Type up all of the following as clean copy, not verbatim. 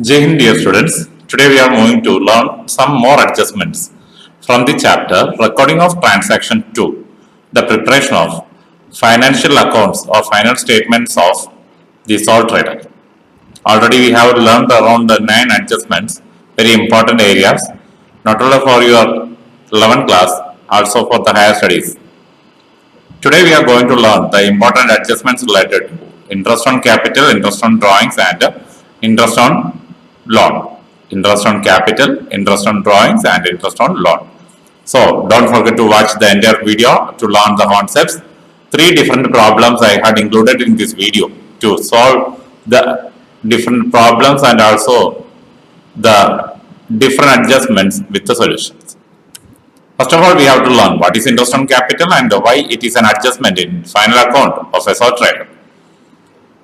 Jai Hind, dear students. Today we are moving to learn some more adjustments from the chapter Recording of Transaction 2, the preparation of financial accounts or final statements of the sole trader. Already we have learned around the 9 adjustments, very important areas, not only for your 11th class, also for the higher studies. Today we are going to learn the important adjustments related to interest on capital, interest on drawings and interest on loan. Interest on capital, interest on drawings and interest on loan. So don't forget to watch the entire video to learn the concepts. 3 different problems I had included in this video to solve the different problems and also the different adjustments with the solutions. First of all, we have to learn what is interest on capital and why it is an adjustment in final account of a sole trader.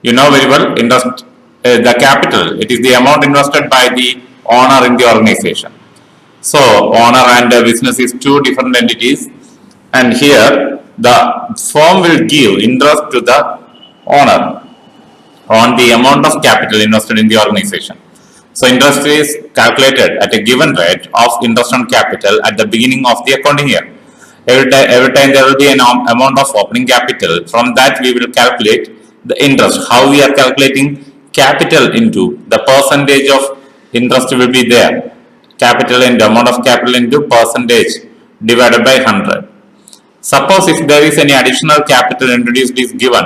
You know very well, interest, the capital, it is the amount invested by the owner in the organization. So, owner and business is 2 different entities, and here the firm will give interest to the owner on the amount of capital invested in the organization. So interest is calculated at a given rate of interest on capital at the beginning of the accounting year. Every time there will be an amount of opening capital. From that we will calculate the interest. How we are calculating capital into the percentage of interest will be there. Capital and amount of capital into percentage divided by 100. Suppose if there is any additional capital introduced is given,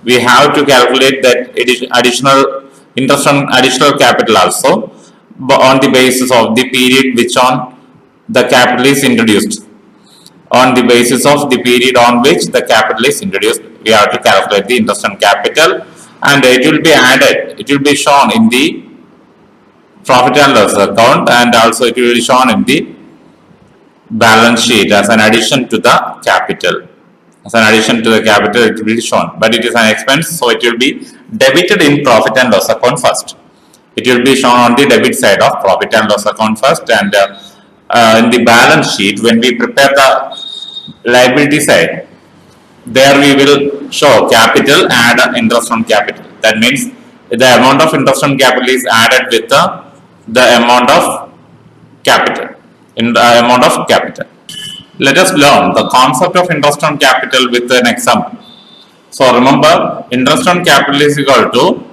we have to calculate that additional interest on additional capital also on the basis of the period which on the capital is introduced. On the basis of the period on which the capital is introduced, we have to calculate the interest on capital, and it will be added, it will be shown in the profit and loss account, and also it will be shown in the balance sheet as an addition to the capital. As an addition to the capital, it will be shown, but it is an expense, so it will be debited in profit and loss account first. It will be shown on the debit side of profit and loss account first, and in the balance sheet, when we prepare the liability side, there we will show capital and interest on capital. That means the amount of interest on capital is added with the amount of capital. In the amount of capital. Let us learn the concept of interest on capital with an example. So remember, interest on capital is equal to,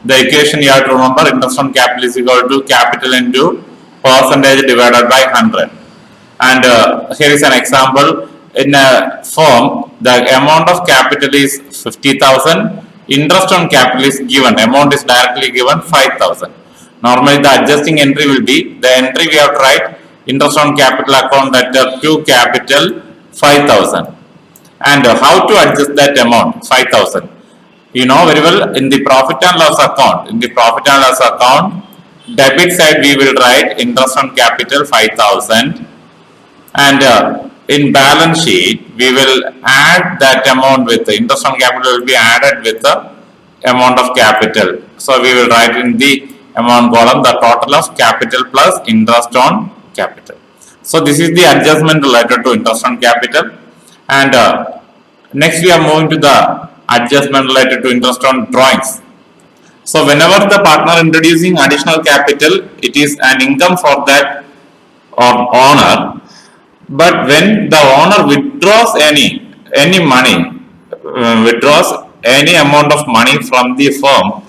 the equation you have to remember, interest on capital is equal to capital into percentage divided by 100. And here is an example. In a firm, the amount of capital is 50,000. Interest on capital is given. Amount is directly given 5,000. Normally the adjusting entry will be, the entry we have to write interest on capital account that to capital 5,000. And how to adjust that amount 5,000? You know very well, in the profit and loss account. In the profit and loss account, debit side we will write interest on capital 5,000, and in balance sheet we will add that amount with the interest on capital will be added with the amount of capital. So we will write in the amount column the total of capital plus interest on capital. So this is the adjustment related to interest on capital, and next we are moving to the adjustment related to interest on drawings. So whenever the partner introducing additional capital, it is an income for that owner, but when the owner withdraws any money, withdraws any amount of money from the firm,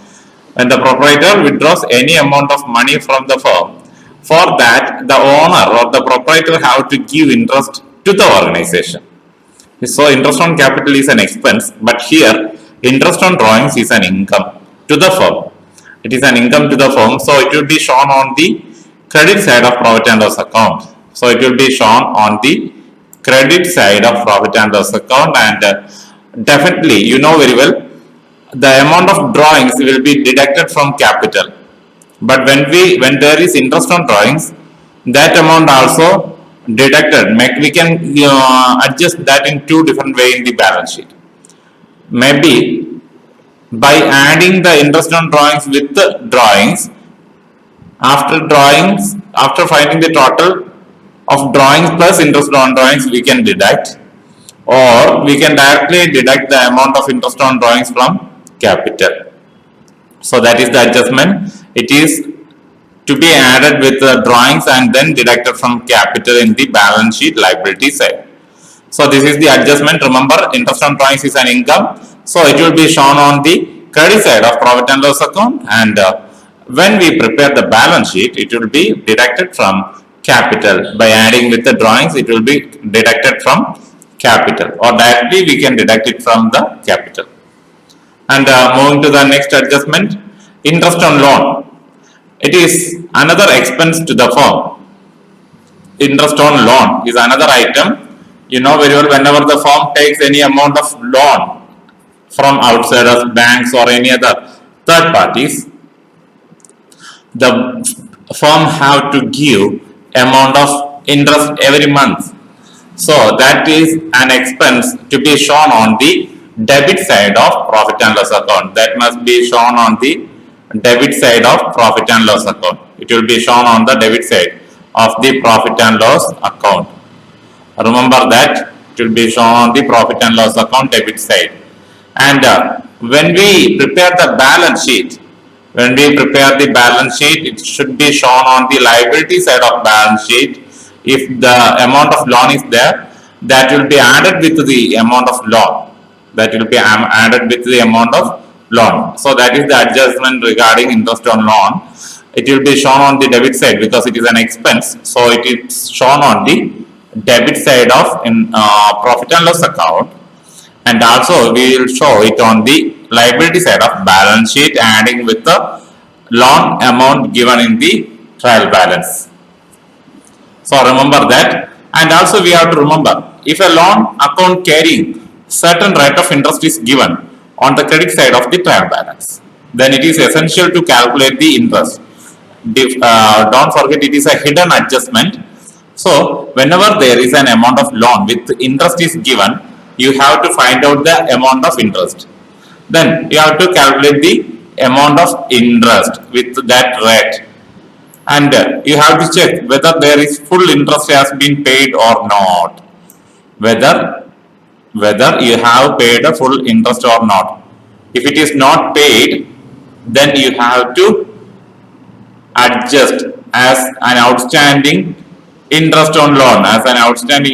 and the proprietor withdraws any amount of money from the firm, for that the owner or the proprietor have to give interest to the organization. So interest on capital is an expense, but here interest on drawings is an income to the firm. It is an income to the firm, so it will be shown on the credit side of profit and loss account. So it will be shown on the credit side of profit and loss account, and definitely you know very well the amount of drawings will be deducted from capital. But when there is interest on drawings, that amount also deducted. We can adjust that in 2 different ways in the balance sheet. Maybe by adding the interest on drawings with the drawings, after finding the total of drawings plus interest on drawings, we can deduct, or we can directly deduct the amount of interest on drawings from capital. So that is the adjustment. It is to be added with the drawings and then deducted from capital in the balance sheet liability side. So this is the adjustment. Remember, interest on drawings is an income, so it will be shown on the credit side of profit and loss account, and when we prepare the balance sheet, it will be deducted from capital. By adding with the drawings, it will be deducted from capital, or directly we can deduct it from the capital. And moving to the next adjustment, interest on loan. It is another expense to the firm. Interest on loan is another item. You know very well, whenever the firm takes any amount of loan from outsiders, banks or any other third parties, the firm have to give amount of interest every month. So that is an expense to be shown on the debit side of profit and loss account. That must be shown on the debit side of profit and loss account. It will be shown on the debit side of the profit and loss account. Remember that it will be shown on the profit and loss account debit side. And when we prepare the balance sheet, it should be shown on the liability side of balance sheet. If the amount of loan is there, that will be added with the amount of loan. So that is the adjustment regarding interest on loan. It will be shown on the debit side because it is an expense. So it is shown on the debit side of profit and loss account, and also we will show it on the liability side of balance sheet, adding with the loan amount given in the trial balance. So remember that. And also we have to remember, if a loan account carrying certain rate of interest is given on the credit side of the trial balance, then it is essential to calculate the interest. Don't forget, it is a hidden adjustment. So whenever there is an amount of loan with interest is given, you have to find out the amount of interest. Then you have to calculate the amount of interest with that rate, and you have to check whether there is full interest has been paid or not. Whether you have paid a full interest or not. If it is not paid, then you have to adjust as an outstanding interest on loan, or outstanding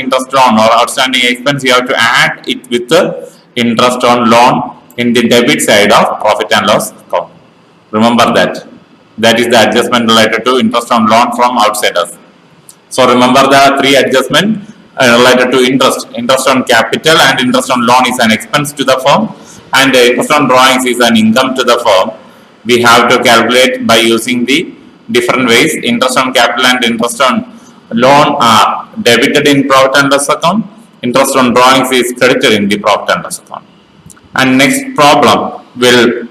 expense. You have to add it with the interest on loan in the debit side of profit and loss account. Remember that. That is the adjustment related to interest on loan from outsiders. So remember the three adjustments related to interest on capital and interest on loan is an expense to the firm, and interest on drawings is an income to the firm. We have to calculate by using the different ways. Interest on capital and interest on loan are debited in profit and loss account. Interest on drawings is credited in the profit and loss account. And next problem will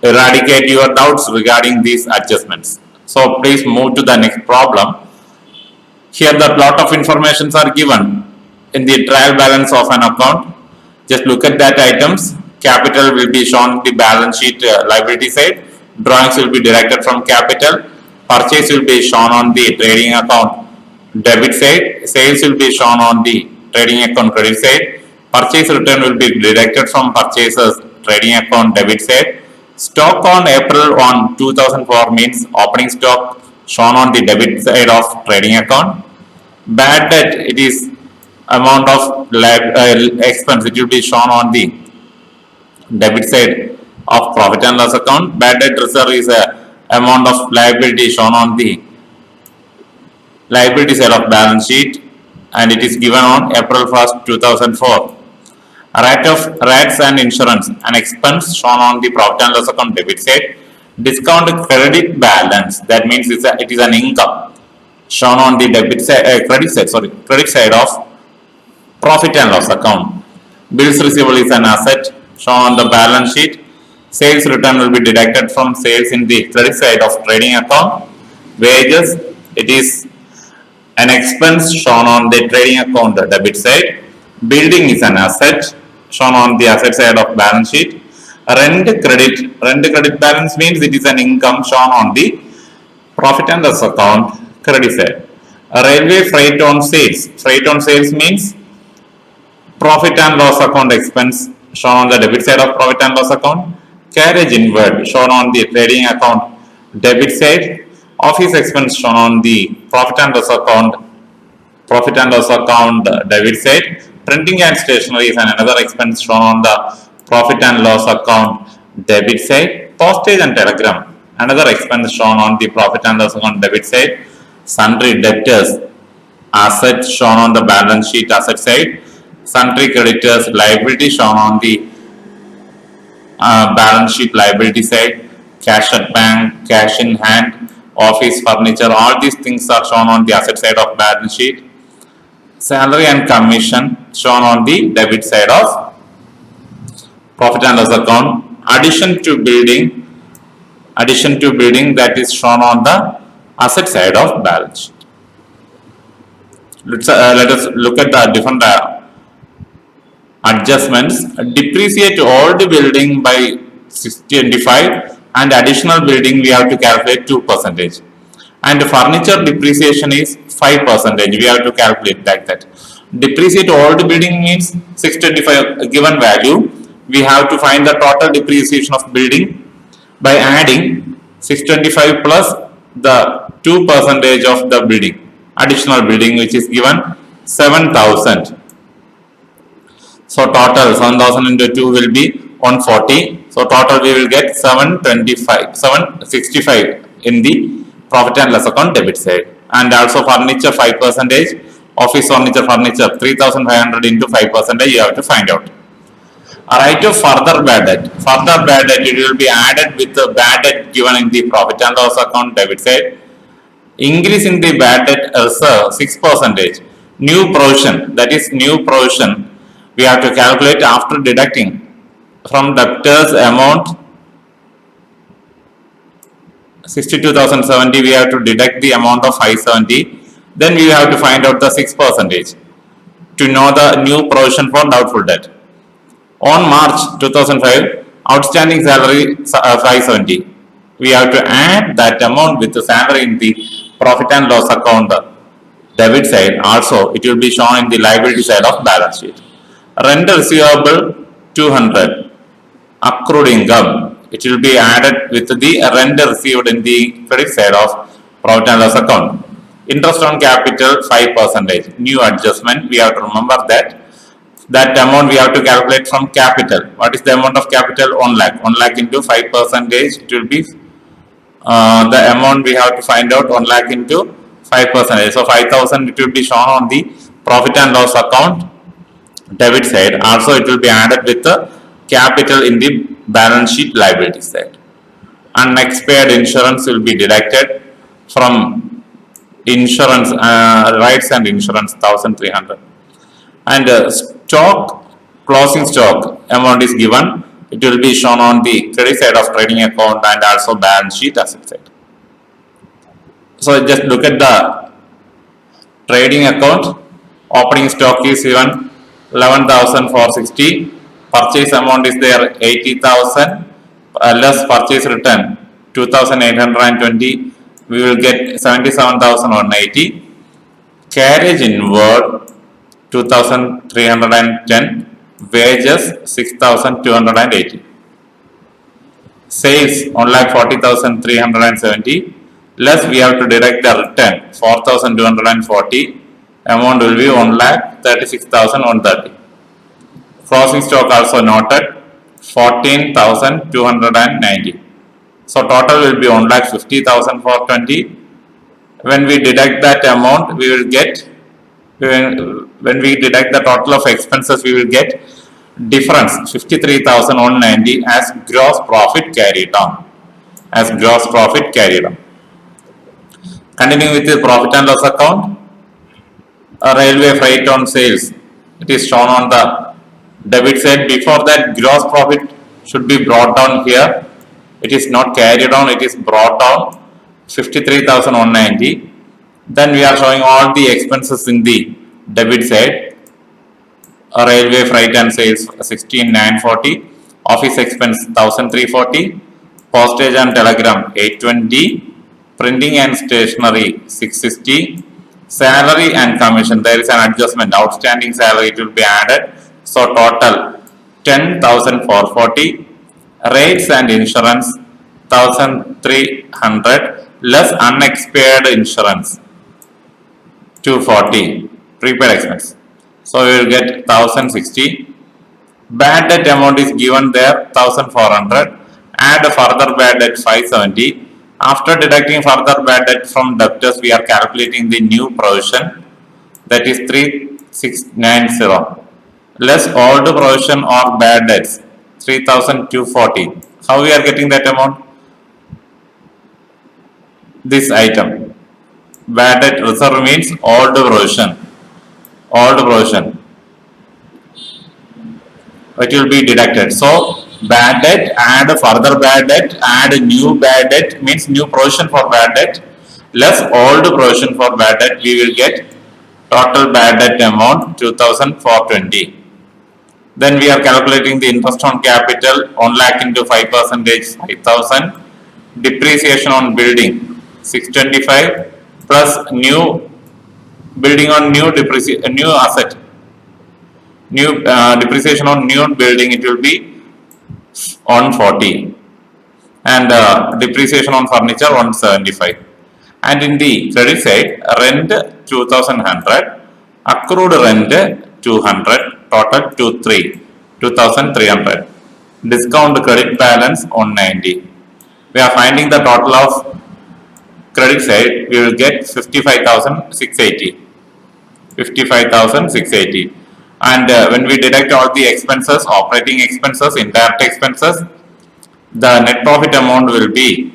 eradicate your doubts regarding these adjustments. So please move to the next problem. Here the lot of informations are given in the trial balance of an account. Just look at that items. Capital will be shown the balance sheet liability side. Drawings will be deducted from capital. Purchase will be shown on the trading account debit side. Sales will be shown on the trading account credit side. Purchase return will be deducted from purchasers trading account debit side. Stock on April 1, 2004 means opening stock shown on the debit side of trading account. Bad debt, it is amount of expense, it will be shown on the debit side of profit and loss account. Bad debt reserve is a amount of liability shown on the liability side of balance sheet, and it is given on April 1st, 2004. Rate of rates and insurance, an expense shown on the profit and loss account debit side. Discount credit balance, that means it is an income shown on the credit side of profit and loss account. Bills receivable is an asset shown on the balance sheet. Sales return will be deducted from sales in the credit side of trading account. Wages, it is an expense shown on the trading account debit side. Building is an asset shown on the asset side of balance sheet. Rent credit balance means it is an income shown on the profit and loss account credit side. Railway freight on sales means profit and loss account expense shown on the debit side of profit and loss account. Carriage inward shown on the trading account debit side. Office expense shown on the profit and loss account, debit side. Printing and stationery is another expense shown on the profit and loss account, debit side. Postage and telegram, another expense shown on the profit and loss account, debit side. Sundry debtors, assets shown on the balance sheet, asset side. Sundry creditors, liability shown on the balance sheet, liability side. Cash at bank, cash in hand, office furniture, all these things are shown on the asset side of balance sheet. Salary and commission shown on the debit side of profit and loss account. Addition to building that is shown on the asset side of balance sheet. Let us look at the different adjustments. Depreciate old building by 625 and additional building we have to calculate 2%. And furniture depreciation is 5%. We have to calculate like that. Depreciate old building means 625 given value. We have to find the total depreciation of building by adding 625 plus the 2% of the building, additional building, which is given 7,000. So total 7,000 into 2 will be 140. So total we will get 765 in the profit and loss account debit side. And also furniture 5%, office furniture 3,500 into 5% you have to find out. Right to further bad debt. Further bad debt, it will be added with the bad debt given in the profit and loss account debit side. Increase in the bad debt reserve 6%. New provision, that is new provision, we have to calculate after deducting from debtors amount 62,070. We have to deduct the amount of 570. Then we have to find out the 6% to know the new provision for doubtful debt. On March 2005, outstanding salary 570. We have to add that amount with the salary in the profit and loss account debit side. Also, it will be shown in the liability side of balance sheet. Rent receivable 200. Accrued income, it will be added with the rent received in the credit side of profit and loss account. Interest on capital 5%. New adjustment, we have to remember that amount we have to calculate from capital. What is the amount of capital? 1 lakh. 1 lakh into 5%, it will be the amount we have to find out, 1 lakh into 5%. So 5,000 it will be shown on the profit and loss account debit side. Also it will be added with the capital in the balance sheet liability side. And expired insurance will be deducted from insurance rights and insurance 1,300. And closing stock amount is given. It will be shown on the credit side of trading account and also balance sheet asset side. So just look at the trading account. Opening stock is given 11,460. Purchase amount is there 80,000 less purchase return 2,820. We will get 77,180. Carriage inward 2,310. Wages 6,280. Sales 1,40,370. Less we have to deduct the return 4,240. Amount will be 1,36,130. Closing stock also noted 14,290. So total will be 1,50,420. When we deduct that amount, we will get, when we deduct the total of expenses, we will get difference 53,190 as gross profit carried on. Continuing with the profit and loss account, railway freight on sales. It is shown on the debit side. Before that, gross profit should be brought down here. It is not carried on, it is brought down 53,190. Then we are showing all the expenses in the debit side. Railway freight and sales 16,940. Office expense 1,340. Postage and telegram 820. Printing and stationery 660. Salary and commission, there is an adjustment. Outstanding salary, it will be added. So total 10,440. Rates and insurance 1,300. less unexpired insurance 240 prepaid expense. So we will get 1060. Bad debt amount is given there 1400. Add further bad debt 570. After deducting further bad debt from debtors, we are calculating the new provision, that is 3690. Less old provision or bad debts 3240. How we are getting that amount? This item, bad debt reserve means old provision. It will be deducted. So bad debt, add further bad debt, add new bad debt means new provision for bad debt, less old provision for bad debt, we will get total bad debt amount 2420. Then we are calculating the interest on capital 1 lakh into 5% 5000. Depreciation on building 625 plus new building on new new asset, new depreciation on new building, it will be 140, and depreciation on furniture 175. And in the credit side, rent 2100, accrued rent 200, total 2300. Discount credit balance 190. We are finding the total of credit side, we will get 55,680. And when we deduct all the expenses, operating expenses, indirect expenses, the net profit amount will be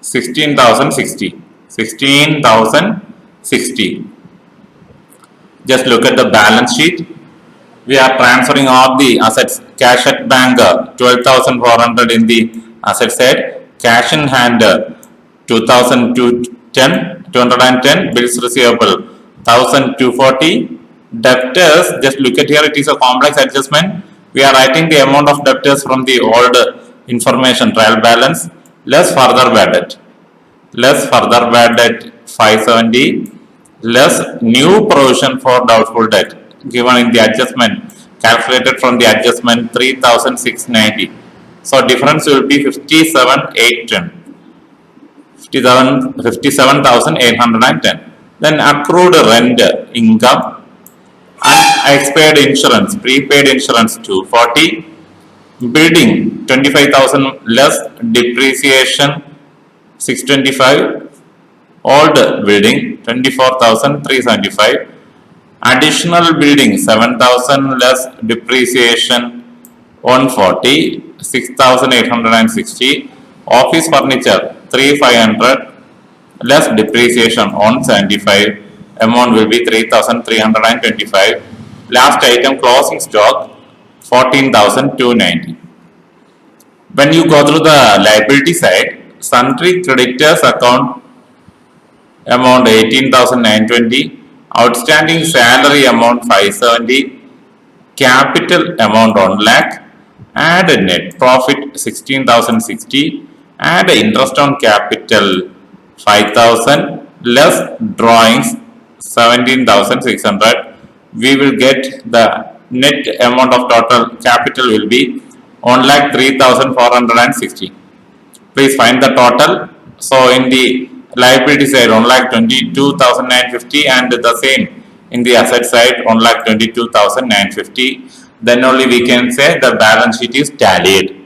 16,060. Just look at the balance sheet. We are transferring all the assets. Cash at bank 12,400 in the asset side, cash in hand 2,210, bills receivable 1,240, debtors, just look at here, it is a complex adjustment. We are writing the amount of debtors from the old information, trial balance, less further bad debt 570, less new provision for doubtful debt given in the adjustment, calculated from the adjustment 3690. So difference will be 57,810. Then accrued rent income, unexpired insurance, prepaid insurance 240, building 25,000 less depreciation 625, old building 24,375, additional building 7,000 less depreciation 140, 6,860, office furniture 3,500 less depreciation 175, amount will be 3,325. Last item, closing stock 14,290. When you go through the liability side, sundry creditors account amount 18,920, outstanding salary amount 570, capital amount 1 lakh, add net profit 16,060, add interest on capital 5,000, less drawings 17,600. We will get the net amount of total capital will be 1,03,460. Please find the total. So in the liability side 1,22,950, and the same in the asset side 1,22,950. Then only we can say the balance sheet is tallied.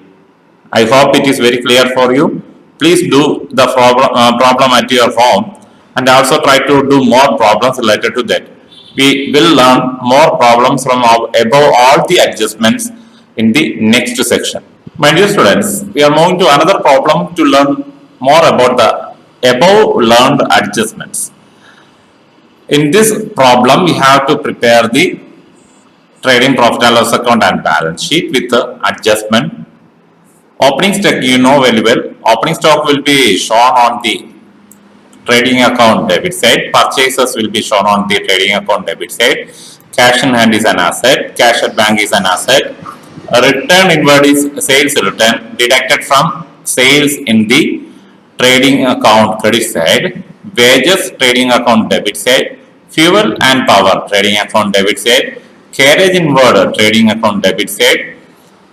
I hope it is very clear for you. Please do the problem at your home, and also try to do more problems related to that. We will learn more problems from above all the adjustments in the next section. My dear students, we are moving to another problem to learn more about the above learned adjustments. In this problem, we have to prepare the trading profit and loss account and balance sheet with the adjustment. Opening stock, you know very well. Opening stock will be shown on the trading account debit side. Purchases will be shown on the trading account debit side. Cash in hand is an asset. Cash at bank is an asset. A return inward is sales return deducted from sales in the trading account credit side. Wages trading account debit side. Fuel and power trading account debit side. Carriage inward trading account debit side.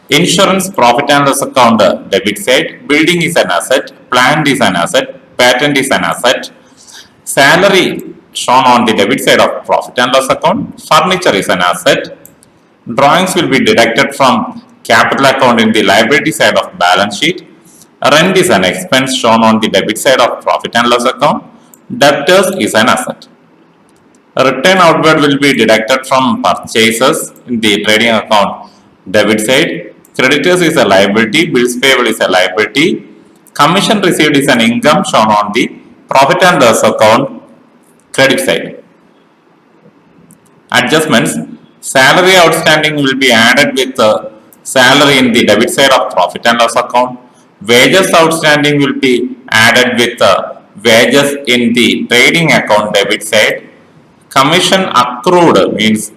Insurance profit and loss account debit side, building is an asset, plant is an asset, patent is an asset. Salary shown on the debit side of profit and loss account, furniture is an asset. Drawings will be deducted from capital account in the liability side of balance sheet. Rent is an expense shown on the debit side of profit and loss account. Debtors is an asset. Return outward will be deducted from purchases in the trading account debit side. Creditors is a liability, bills payable is a liability. Commission received is an income shown on the profit and loss account credit side. Adjustments, salary outstanding will be added with the salary in the debit side of profit and loss account. Wages outstanding will be added with the wages in the trading account debit side. Commission accrued means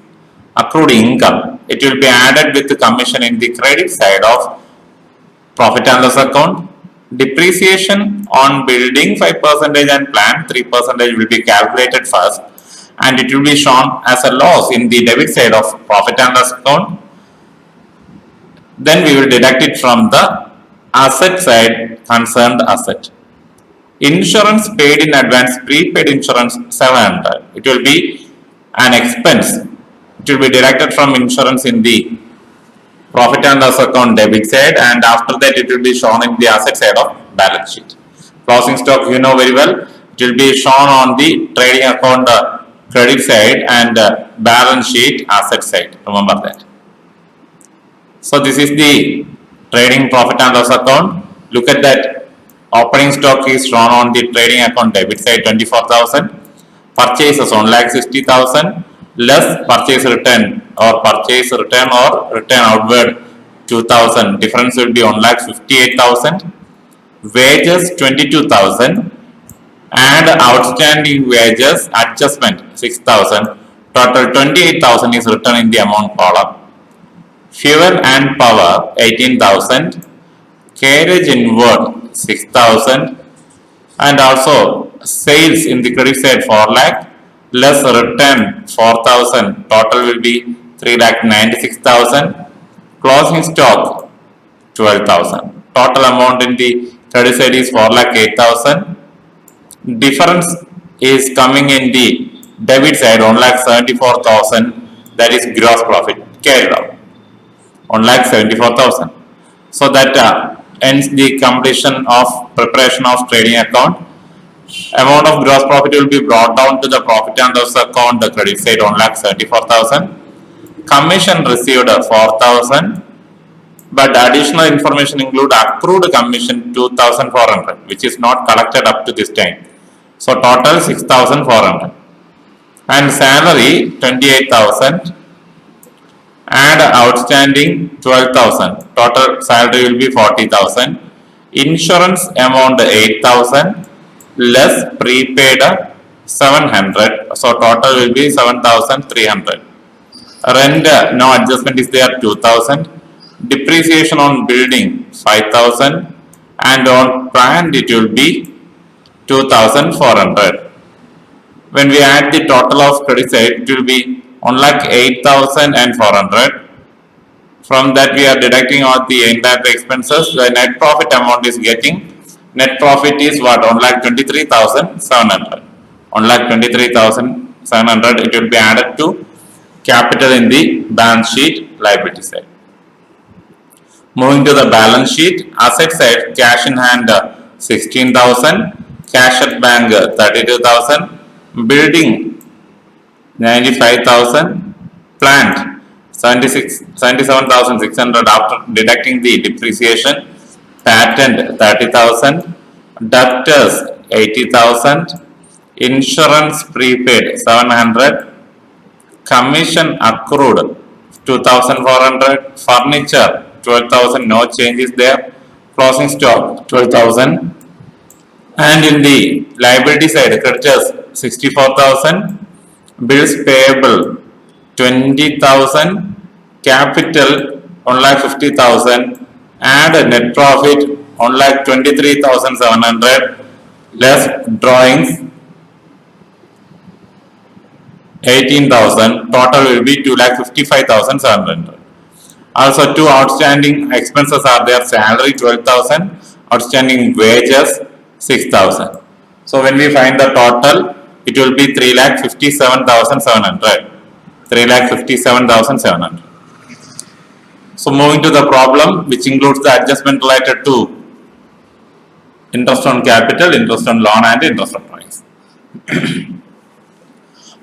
accrued income. It will be added with the commission in the credit side of profit and loss account. Depreciation on building 5% and plant 3% will be calculated first, and it will be shown as a loss in the debit side of profit and loss account. Then we will deduct it from the asset side concerned asset. Insurance paid in advance, prepaid insurance 700. It will be an expense. It will be deducted from insurance in the profit and loss account debit side, and after that it will be shown in the asset side of balance sheet. Closing stock, you know very well, it will be shown on the trading account credit side and balance sheet asset side. Remember that. So this is the trading profit and loss account. Look at that. Opening stock is shown on the trading account debit side 24,000. Purchases 1,60,000 less purchase return or return outward 2,000. Difference will be 1,58,000. Wages 22,000 and outstanding wages adjustment 6,000. Total 28,000 is written in the amount column. Fuel and power 18,000. Carriage inward 6,000, and also sales in the credit side 4 lakh less return 4,000. Total will be 3,96,000. Closing stock 12,000. Total amount in the credit side is 4,08,000. Difference is coming in the debit side 1,74,000. That is gross profit carried out 1,74,000. So that ends the completion of preparation of trading account. Amount of gross profit will be brought down to the profit and loss account, the credit side 1,74,000. Commission received 4,000, but additional information include accrued commission 2,400, which is not collected up to this time. So total 6,400, and salary 28,000 and outstanding 12,000. Total salary will be 40,000. Insurance amount 8,000 less prepaid 700. So total will be 7,300. Rent no adjustment is there 2,000. Depreciation on building 5,000, and on plant it will be 2,400. When we add the total of credit side, it will be 1,08,400. From that we are deducting all the entire expenses. The net profit amount is getting, net profit is what? 1,23,700. 1,23,700 it will be added to capital in the balance sheet liability side. Moving to the balance sheet, asset side, cash in hand 16,000, cash at bank 32,000, building 95,000, plant 77,600 after deducting the depreciation, patent 30,000, debtors 80,000, insurance prepaid 700, commission accrued 2,400, furniture 12,000, no changes there, closing stock 12,000, and in the liability side, creditors 64,000, bills payable 20,000, capital 1,50,000, and net profit 1,23,700 less drawings 18,000. Total will be 2,55,700. Also, two outstanding expenses are there: salary 12,000, outstanding wages 6,000. So when we find the total, it will be 3,57,700. 3,57,700. So moving to the problem, which includes the adjustment related to interest on capital, interest on loan, and interest on drawings.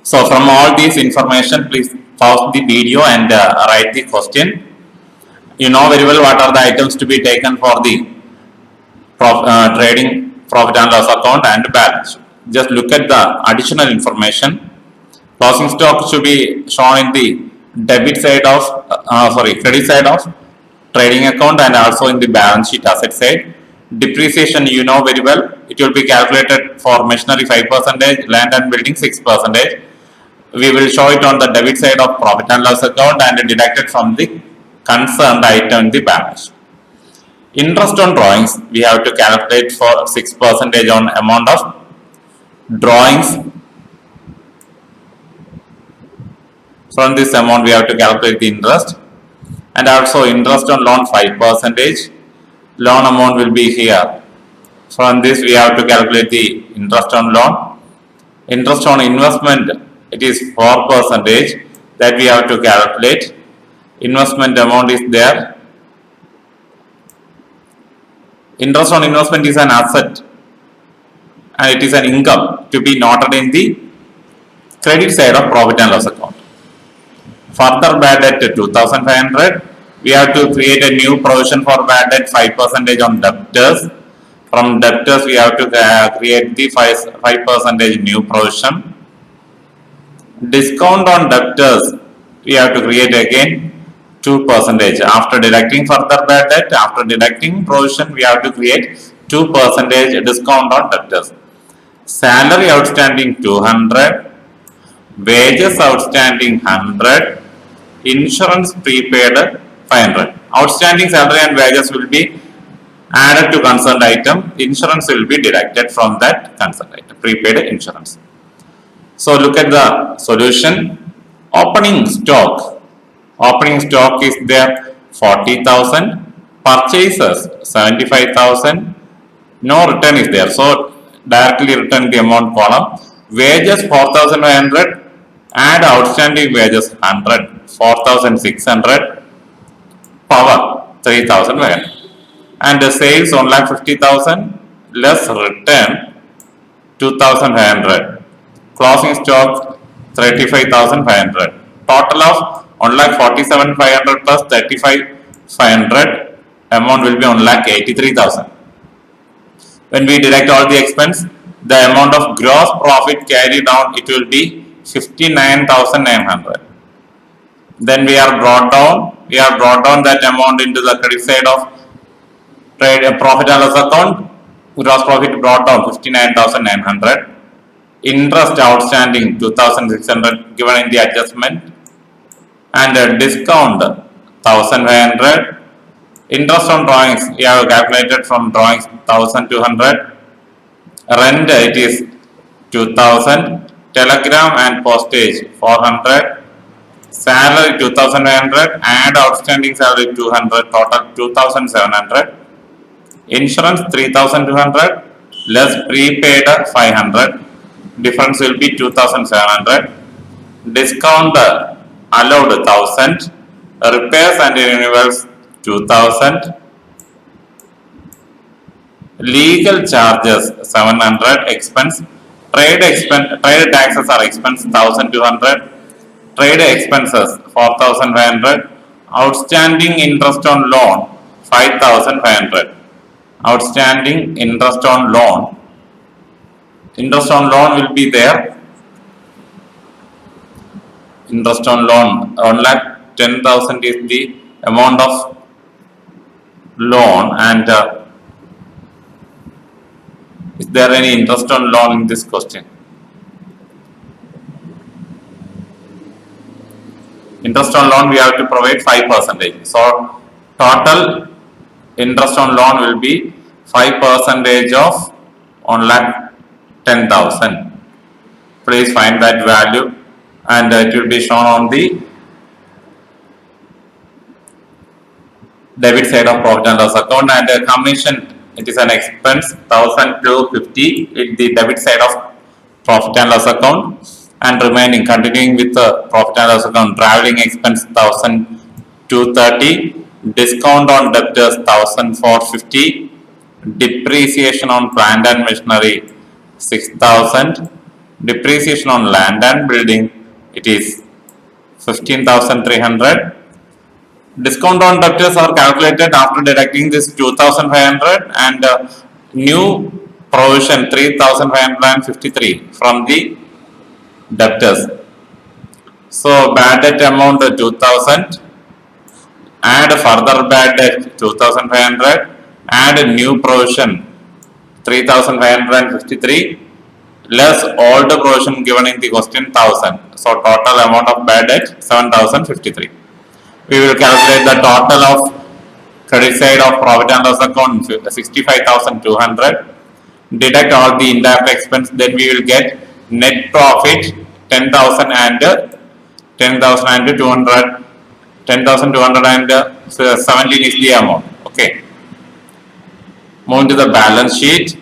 So from all these information, please pause the video and write the question. You know very well what are the items to be taken for the trading profit and loss account and balance. Just look at the additional information. Closing stock should be shown in the credit side of trading account and also in the balance sheet asset side. Depreciation, you know very well, it will be calculated for machinery 5%, land and building 6%. We will show it on the debit side of profit and loss account and deducted from the concerned item in the balance sheet. Interest on drawings, we have to calculate for 6% on amount of drawings. From this amount, we have to calculate the interest, and also interest on loan 5%. Loan amount will be here. From this, we have to calculate the interest on loan. Interest on investment, it is 4% that we have to calculate. Investment amount is there. Interest on investment is an asset and it is an income to be noted in the credit side of profit and loss account. Further bad debt 2,500. We have to create a new provision for bad debt 5% on debtors. From debtors, we have to create the 5% new provision. Discount on debtors, we have to create again 2%. After deducting further bad debt, after deducting provision, we have to create 2% discount on debtors. Salary outstanding 200. Wages outstanding 100. Insurance prepaid 500. Outstanding salary and wages will be added to concerned item. Insurance will be deducted from that concerned item, prepaid insurance. So look at the solution. Opening stock. Opening stock is there 40,000. Purchases 75,000. No return is there. So directly return the amount column. Wages 4,500. Add outstanding wages 100. 4,600. Power 3,500. And the sales 1,50,000 less return 2,500. Closing stock 35,500. Total of 1,47,500 plus 35,500. Amount will be 1,83,000. When we deduct all the expense, the amount of gross profit carried down, it will be 59,900. Then we have brought down that amount into the credit side of profit and loss account. Gross profit brought down 59,900. Interest outstanding 2,600 given in the adjustment, and discount 1,500. Interest on drawings we have calculated from drawings 1,200. Rent it is 2,000. Telegram and postage 400. Salary 2,500. Add outstanding salary 200. Total 2,700. Insurance 3,200 less prepaid 500. Difference will be 2,700. Discount allowed 1,000. Repairs and renewals 2,000. Legal charges 700. Expense. Trade taxes are expense 1,200. Trade expenses 4,500. Outstanding interest on loan 5,500. Outstanding interest on loan. Interest on loan will be there. Interest on loan 1,10,000 is the amount of loan, and is there any interest on loan in this question? Interest on loan we have to provide 5%. So total interest on loan will be 5% of 1,10,000. Please find that value, and it will be shown on the debit side of profit and loss account, and commission, it is an expense 1250 in the debit side of profit and loss account, and remaining continuing with the profit and loss account, traveling expense 1230, discount on debtors 1450, depreciation on plant and machinery 6000, depreciation on land and building, it is 15,300. Discount on debtors are calculated after deducting this 2,500 and new provision 3,553 from the debtors. So bad debt amount 2,000, add further bad debt 2,500, add a new provision 3,553, less all the provision given in the question 1,000. So total amount of bad debt 7,053. We will calculate the total of credit side of profit and loss account 65,200. Deduct all the indirect expense, then we will get net profit 10,000 and 10,200. 10,217 is the amount. Okay. Moving to the balance sheet.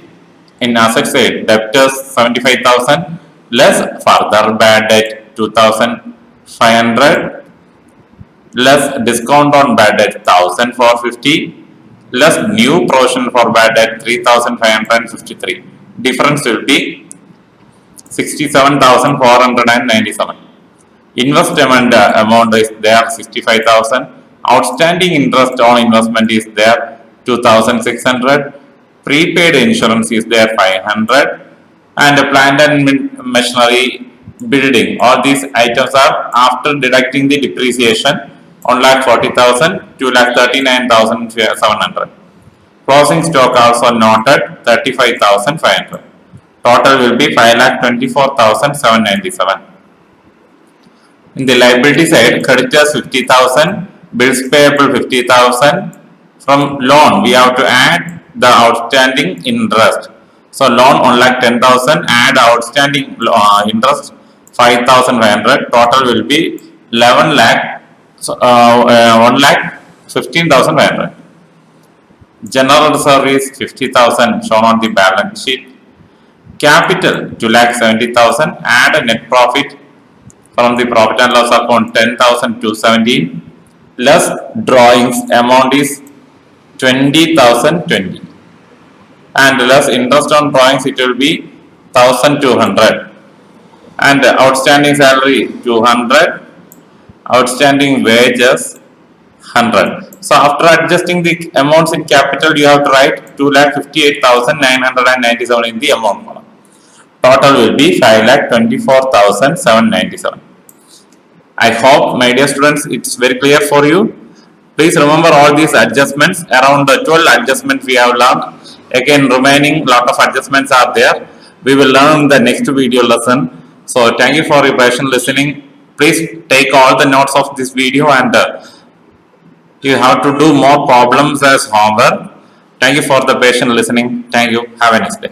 In asset side, debtors 75,000 less further bad debt 2,500 less discount on bad debt 1,450 less new provision for bad debt 3,553. Difference will be 67,497. Investment amount is there 65,000. Outstanding interest on investment is there 2,600. Prepaid insurance is there 500. And plant and machinery building. All these items are after deducting the depreciation 1,40,000, 2,39,700. Closing stock also noted 35,500. Total will be 5,24,797. In the liability side, creditors 50,000, bills payable 50,000. From loan, we have to add the outstanding interest. So loan 1,10,000, add outstanding interest 5,500. Total will be 1,15,500. General reserve is 50,000 shown on the balance sheet. Capital 2,70,000, add a net profit from the profit and loss account 10,217 less drawings amount is 20,020 and less interest on drawings it will be 1,200 and outstanding salary 200, outstanding wages 100. So after adjusting the amounts in capital, you have to write 2,58,997 in the amount column. Total will be 5,24,797. I hope, my dear students, it's very clear for you. Please remember all these adjustments. Around 12 adjustments we have learned. Again, remaining lot of adjustments are there. We will learn in the next video lesson. So thank you for your patient listening. Please take all the notes of this video and you have to do more problems as homework. Thank you for the patient listening. Thank you. Have a nice day.